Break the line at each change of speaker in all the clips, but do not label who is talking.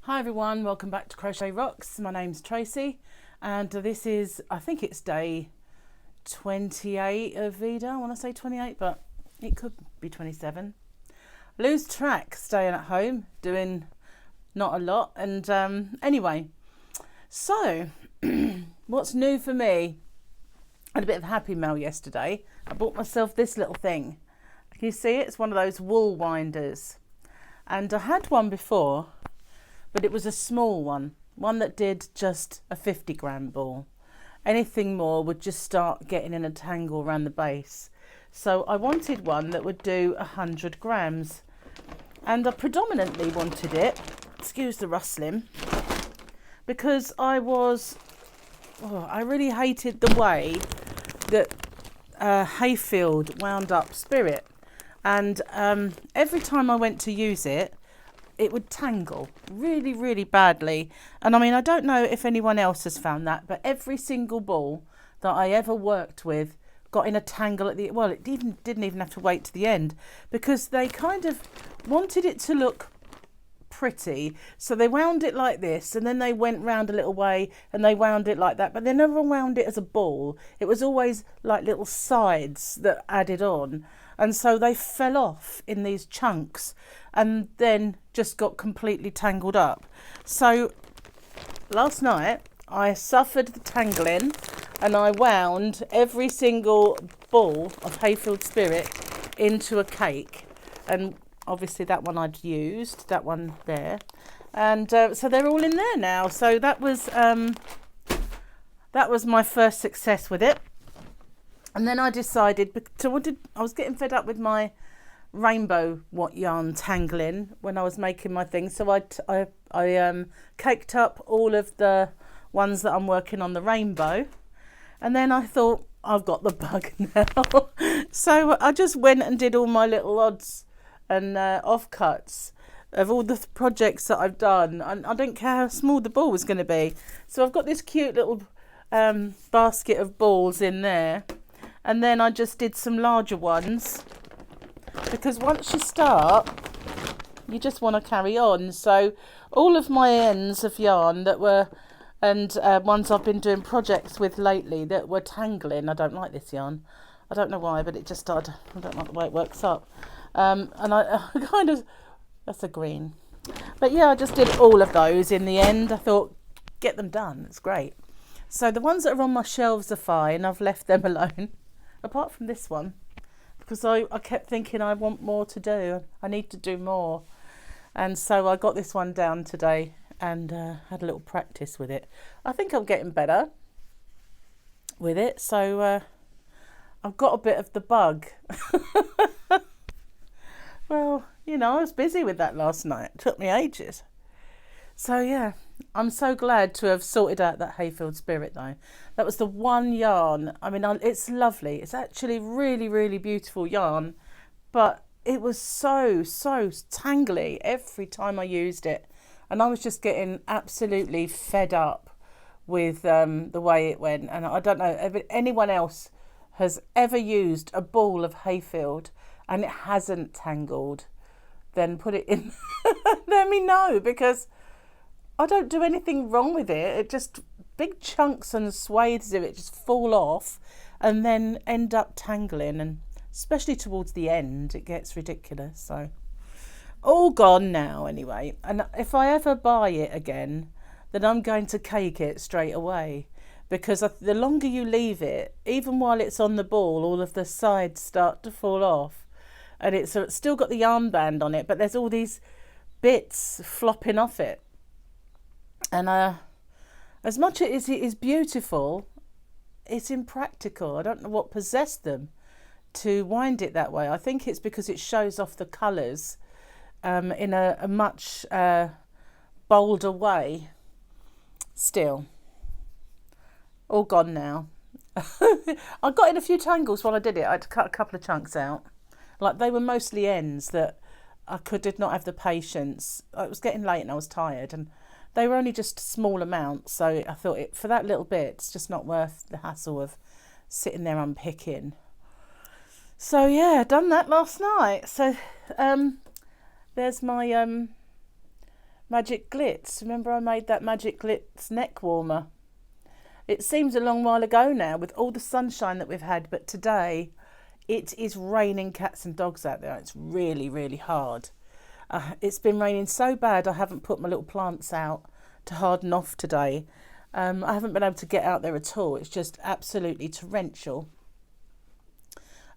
Hi everyone, welcome back to Crochet Rocks. My name's Tracy and this is, I think it's day 28 of Veda. I want to say 28, but it could be 27. Lose track staying at home, doing not a lot. And anyway, so what's new for me? I had a bit of happy mail yesterday. I bought myself this little thing. Can you see it? It's one of those wool winders. And I had one before, but it was a small one that did just a 50-gram ball. Anything more would just start getting in a tangle around the base. So I wanted one that would do 100 grams. And I predominantly wanted it, excuse the rustling, because I really hated the way that Hayfield wound up spirit. And every time I went to use it, it would tangle really, really badly. And I mean, I don't know if anyone else has found that, but every single ball that I ever worked with got in a tangle at the, well, it didn't even have to wait to the end, because they kind of wanted it to look pretty. So they wound it like this, and then they went round a little way and they wound it like that, but they never wound it as a ball. It was always like little sides that added on. And so they fell off in these chunks and then just got completely tangled up. So last night I suffered the tangling and I wound every single ball of Hayfield Spirit into a cake. And obviously that one I'd used, that one there. And so they're all in there now. So that was my first success with it. And then I decided, I was getting fed up with my rainbow yarn tangling when I was making my thing. So I caked up all of the ones that I'm working on the rainbow. And then I thought, I've got the bug now. So I just went and did all my little odds and offcuts of all the projects that I've done. And I didn't care how small the ball was going to be. So I've got this cute little basket of balls in there. And then I just did some larger ones, because once you start, you just want to carry on. So all of my ends of yarn that were, and ones I've been doing projects with lately that were tangling. I don't like this yarn. I don't know why, but it just started. I don't like the way it works up. And I kind of, that's a green. But yeah, I just did all of those in the end. I thought, get them done. It's great. So the ones that are on my shelves are fine. I've left them alone. Apart from this one, because I kept thinking I want more to do. I need to do more. And so I got this one down today and had a little practice with it. I think I'm getting better with it. So I've got a bit of the bug. Well, you know, I was busy with that last night. It took me ages. So yeah, I'm so glad to have sorted out that Hayfield Spirit though. That was the one yarn. I mean, it's lovely. It's actually really, really beautiful yarn, but it was so tangly every time I used it. And I was just getting absolutely fed up with the way it went. And I don't know if anyone else has ever used a ball of Hayfield and it hasn't tangled, then put it in. Let me know, because I don't do anything wrong with it. It just, big chunks and swathes of it just fall off and then end up tangling. And especially towards the end, it gets ridiculous. So all gone now anyway. And if I ever buy it again, then I'm going to cake it straight away. Because the longer you leave it, even while it's on the ball, all of the sides start to fall off. And it's still got the armband on it, but there's all these bits flopping off it. And as much as it is beautiful, it's impractical. I don't know what possessed them to wind it that way. I think it's because it shows off the colours in a much bolder way. Still, all gone now. I got in a few tangles while I did it. I had to cut a couple of chunks out. Like, they were mostly ends that I did not have the patience. It was getting late and I was tired, and they were only just small amounts, so I thought for that little bit, it's just not worth the hassle of sitting there unpicking. So yeah, done that last night. So there's my Magic Glitz. Remember I made that Magic Glitz neck warmer? It seems a long while ago now with all the sunshine that we've had, but today it is raining cats and dogs out there. It's really, really hard. It's been raining so bad I haven't put my little plants out to harden off today. I haven't been able to get out there at all. It's just absolutely torrential.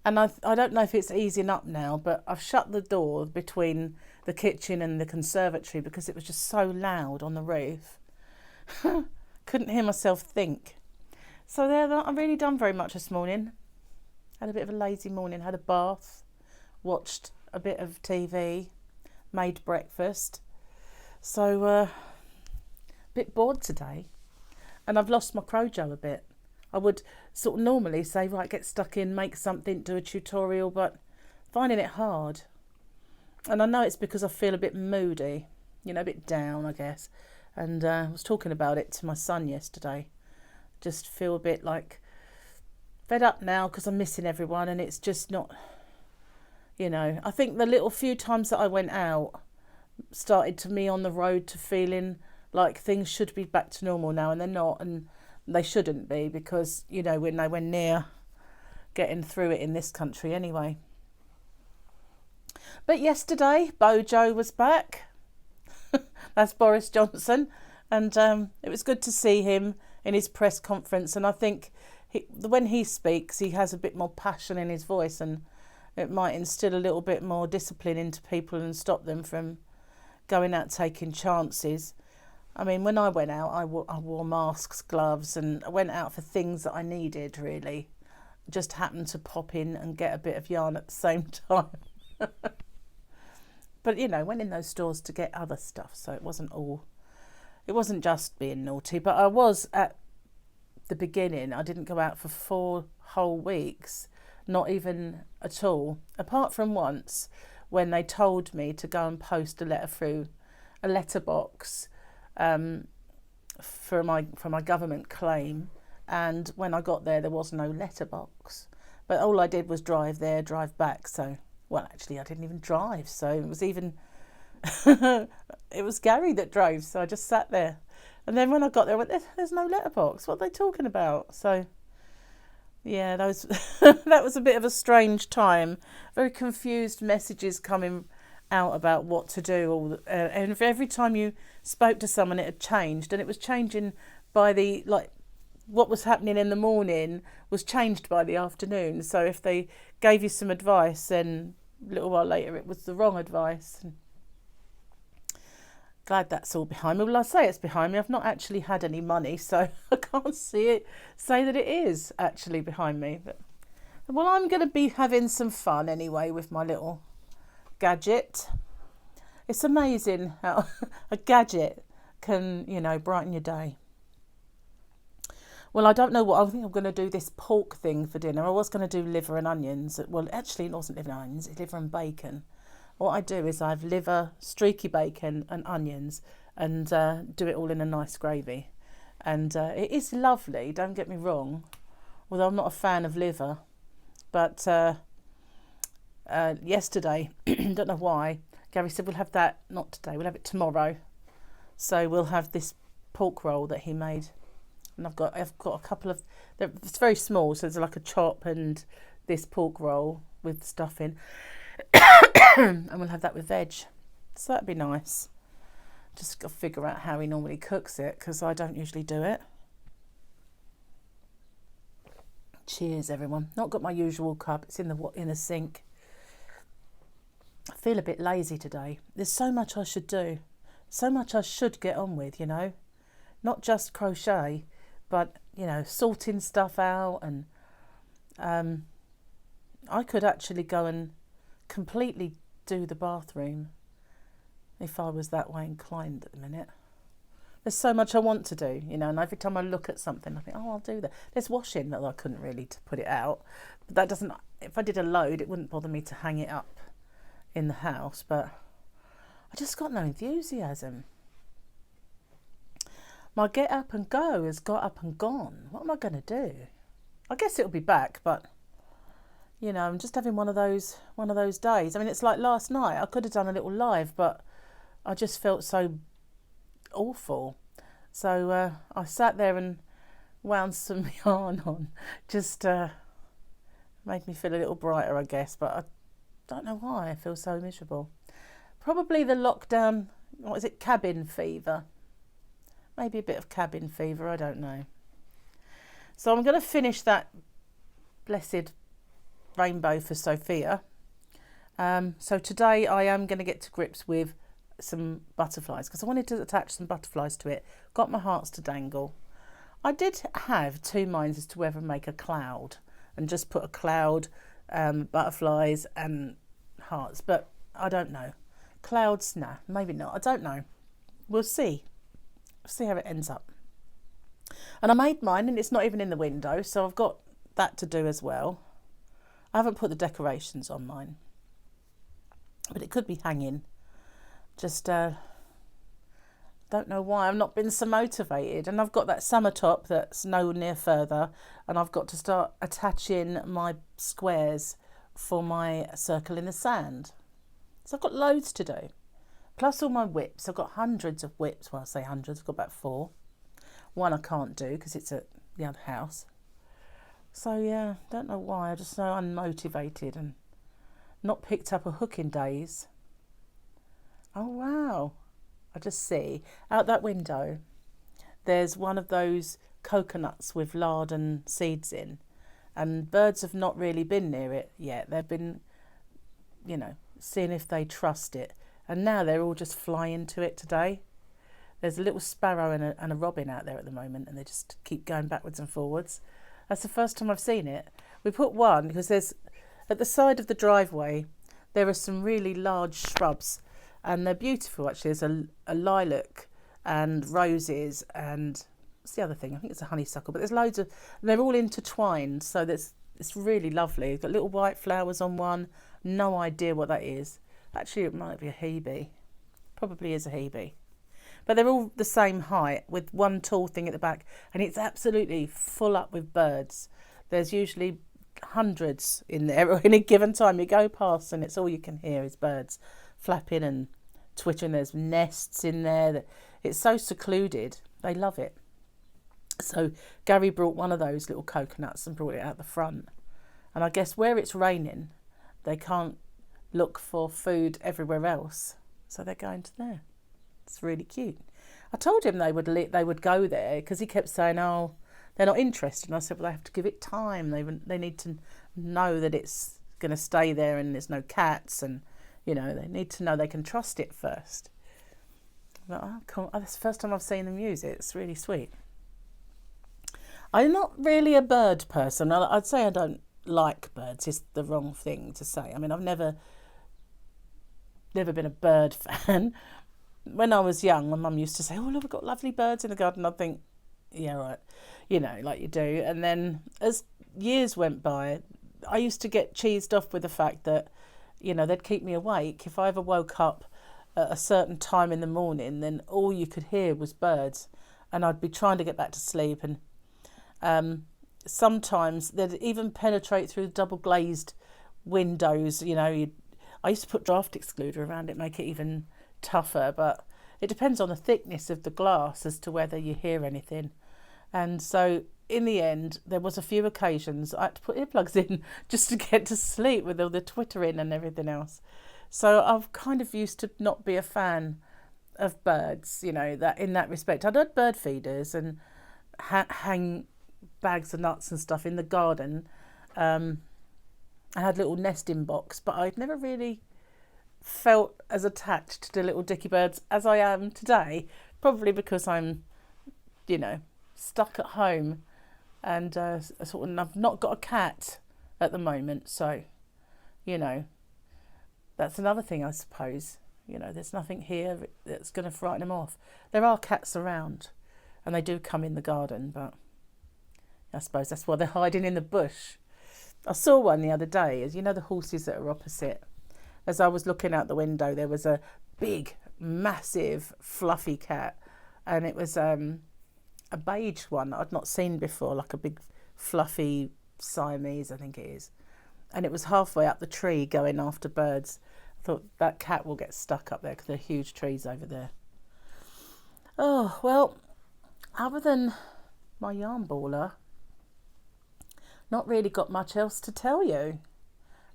And I don't know if it's easing up now, but I've shut the door between the kitchen and the conservatory because it was just so loud on the roof. Couldn't hear myself think. So there, I've not really done very much this morning. Had a bit of a lazy morning, had a bath, watched a bit of TV, made breakfast. So a bit bored today. And I've lost my crojo a bit. I would sort of normally say, right, get stuck in, make something, do a tutorial, but finding it hard. And I know it's because I feel a bit moody, you know, a bit down, I guess. And I was talking about it to my son yesterday. Just feel a bit like fed up now because I'm missing everyone and it's just not, you know. I think the little few times that I went out started to me on the road to feeling like things should be back to normal now, and they're not, and they shouldn't be because, you know, we're nowhere near getting through it in this country anyway. But yesterday, Bojo was back. That's Boris Johnson. And it was good to see him in his press conference. And I think when he speaks, he has a bit more passion in his voice, and it might instill a little bit more discipline into people and stop them from going out taking chances. I mean, when I went out, I wore masks, gloves, and I went out for things that I needed, really. Just happened to pop in and get a bit of yarn at the same time. But, you know, went in those stores to get other stuff, so it wasn't just being naughty. But I was at the beginning. I didn't go out for 4 whole weeks, not even at all, apart from once when they told me to go and post a letter through a letterbox for my government claim, and when I got there was no letterbox, but all I did was drive there, drive back. So, well, actually I didn't even drive, so it was even it was Gary that drove, so I just sat there. And then when I got there I went, there's no letterbox, what are they talking about? So yeah, that was a bit of a strange time, very confused messages coming out about what to do, and every time you spoke to someone it had changed, and it was changing by the, like, what was happening in the morning was changed by the afternoon. So if they gave you some advice, then a little while later it was the wrong advice. And glad that's all behind me. Well, I say it's behind me, I've not actually had any money, so I can't say that it is actually behind me. But well, I'm going to be having some fun anyway with my little gadget. It's amazing how a gadget can, you know, brighten your day. Well, I don't know what, I think I'm going to do this pork thing for dinner. I was going to do liver and onions. Well, actually it wasn't liver and onions, it's liver and bacon. What I do is I have liver, streaky bacon and onions, and do it all in a nice gravy. And it is lovely, don't get me wrong, although I'm not a fan of liver. But yesterday, don't know why, Gary said we'll have that, not today, we'll have it tomorrow. So we'll have this pork roll that he made. And I've got a couple of, it's very small, so there's like a chop and this pork roll with stuffing. And we'll have that with veg. So that'd be nice. Just got to figure out how he normally cooks it, because I don't usually do it. Cheers, everyone. Not got my usual cup. It's in the sink. I feel a bit lazy today. There's so much I should do. So much I should get on with, you know. Not just crochet, but, you know, sorting stuff out. And I could actually go and completely do the bathroom if I was that way inclined at the minute. There's so much I want to do, you know, and every time I look at something I think, oh, I'll do that. There's washing that I couldn't really to put it out, but that doesn't, if I did a load it wouldn't bother me to hang it up in the house, but I just got no enthusiasm. My get up and go has got up and gone. What am I going to do? I guess it'll be back, but you know, I'm just having one of those days. I mean, it's like last night. I could have done a little live, but I just felt so awful. So I sat there and wound some yarn on, just made me feel a little brighter, I guess, but I don't know why I feel so miserable. Probably the lockdown, what is it, cabin fever? Maybe a bit of cabin fever, I don't know. So I'm going to finish that blessed rainbow for Sophia. So today I am going to get to grips with some butterflies because I wanted to attach some butterflies to it. Got my hearts to dangle. I did have two minds as to whether to make a cloud and just put a cloud, butterflies and hearts, but I don't know. Clouds, nah, maybe not. I don't know. We'll see. See how it ends up. And I made mine and it's not even in the window, so I've got that to do as well. I haven't put the decorations on mine, but it could be hanging. Just don't know why I've not been so motivated. And I've got that summer top that's no near further, and I've got to start attaching my squares for my circle in the sand. So I've got loads to do. Plus all my whips. I've got hundreds of whips. Well, I say hundreds. I've got about 4. One I can't do because it's at the other house. So yeah, don't know why. I'm just so unmotivated and not picked up a hook in days. Oh wow. I just see out that window there's one of those coconuts with lard and seeds in, and birds have not really been near it yet. They've been, you know, seeing if they trust it, and now they're all just flying to it today. There's a little sparrow and a robin out there at the moment, and they just keep going backwards and forwards. That's the first time I've seen it. We put one because there's, at the side of the driveway, there are some really large shrubs, and they're beautiful actually. There's a lilac and roses and what's the other thing? I think it's a honeysuckle, but there's loads of, they're all intertwined, so it's really lovely. Got little white flowers on one. No idea what that is. Actually, it might be a hebe. Probably is a hebe. But they're all the same height with one tall thing at the back, and it's absolutely full up with birds. There's usually hundreds in there at any given time. You go past and it's all you can hear is birds flapping and twittering. There's nests in there. It's so secluded. They love it. So Gary brought one of those little coconuts and brought it out the front. And I guess where it's raining, they can't look for food everywhere else, so they're going to there. It's really cute. I told him they would go there because he kept saying, oh, they're not interested. And I said, well, they have to give it time. They need to know that it's going to stay there and there's no cats, and you know, they need to know they can trust it first. But that's the first time I've seen them use it. It's really sweet. I'm not really a bird person. I'd say I don't like birds. It's the wrong thing to say. I mean, I've never been a bird fan. When I was young, my mum used to say, oh, look, we've got lovely birds in the garden. I'd think, yeah, right, you know, like you do. And then as years went by, I used to get cheesed off with the fact that, you know, they'd keep me awake. If I ever woke up at a certain time in the morning, then all you could hear was birds. And I'd be trying to get back to sleep. And sometimes they'd even penetrate through the double glazed windows. You know, I used to put draft excluder around it, make it even tougher, but it depends on the thickness of the glass as to whether you hear anything. And so in the end, there was a few occasions I had to put earplugs in just to get to sleep with all the twittering and everything else. So I've kind of used to not be a fan of birds, you know, that in that respect. I'd had bird feeders and hang bags of nuts and stuff in the garden. I had a little nesting box, but I'd never really felt as attached to little dicky birds as I am today, probably because I'm, you know, stuck at home and sort of I've not got a cat at the moment, so, you know, that's another thing, I suppose. You know, there's nothing here that's going to frighten them off. There are cats around and they do come in the garden, but I suppose that's why they're hiding in the bush. I saw one the other day, as you know, the horses that are opposite. As I was looking out the window, there was a big, massive, fluffy cat, and it was a beige one that I'd not seen before, like a big, fluffy Siamese, I think it is. And it was halfway up the tree going after birds. I thought that cat will get stuck up there because there are huge trees over there. Oh, well, other than my yarn baller, not really got much else to tell you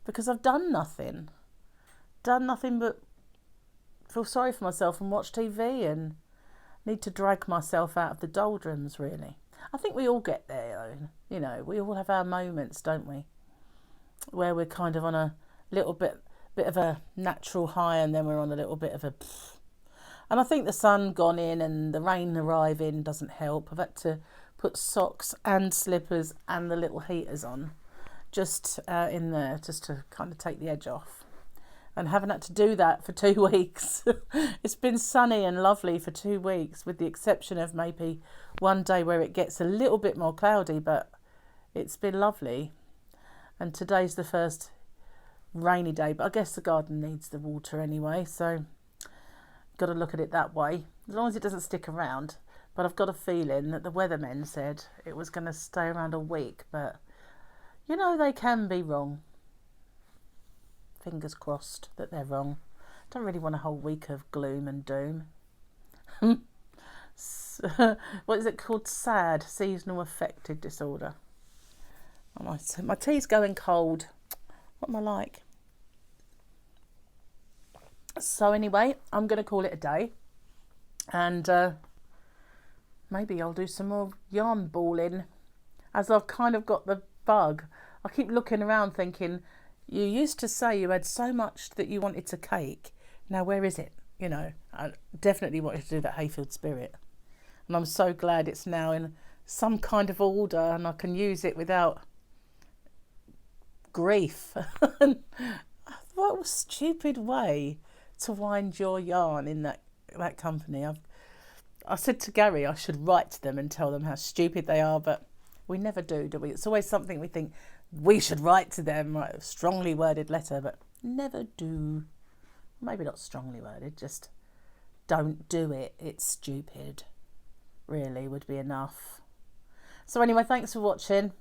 because I've done nothing. Done nothing but feel sorry for myself and watch TV and need to drag myself out of the doldrums, really. I think we all get there, you know, we all have our moments, don't we? Where we're kind of on a little bit of a natural high and then we're on a little bit of a... And I think the sun gone in and the rain arriving doesn't help. I've had to put socks and slippers and the little heaters on just in there just to kind of take the edge off. And haven't had to do that for 2 weeks. It's been sunny and lovely for 2 weeks, with the exception of maybe one day where it gets a little bit more cloudy, but it's been lovely. And today's the first rainy day, but I guess the garden needs the water anyway, so got to look at it that way, as long as it doesn't stick around. But I've got a feeling that the weathermen said it was going to stay around a week, but you know, they can be wrong. Fingers crossed that they're wrong. Don't really want a whole week of gloom and doom. What is it called? SAD, seasonal affective disorder. Oh, my tea's going cold. What am I like? So anyway, I'm going to call it a day. And maybe I'll do some more yarn balling, as I've kind of got the bug. I keep looking around thinking, you used to say you had so much that you wanted to cake. Now where is it? You know, I definitely wanted to do that Hayfield Spirit. And I'm so glad it's now in some kind of order and I can use it without grief. What a stupid way to wind your yarn in that company. I said to Gary I should write to them and tell them how stupid they are, but we never do we? It's always something we think we should write to them, write a strongly worded letter, but never do. Maybe not strongly worded, just don't do it. It's stupid. Really would be enough. So anyway, thanks for watching,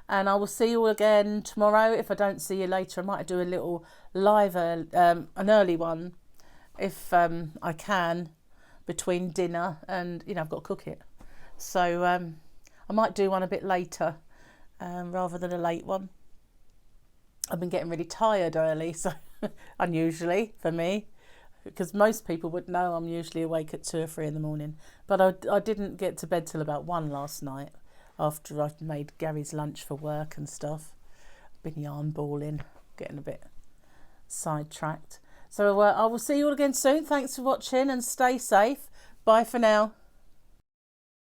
and I will see you all again tomorrow. If I don't see you later, I might do a little live, an early one, if I can, between dinner and, you know, I've got to cook it. So I might do one a bit later rather than a late one. I've been getting really tired early, so unusually for me, because most people would know I'm usually awake at 2 or 3 in the morning. But I didn't get to bed till about 1 last night after I've made Gary's lunch for work and stuff. Been yarn balling, getting a bit sidetracked. So I will see you all again soon. Thanks for watching and stay safe. Bye for now.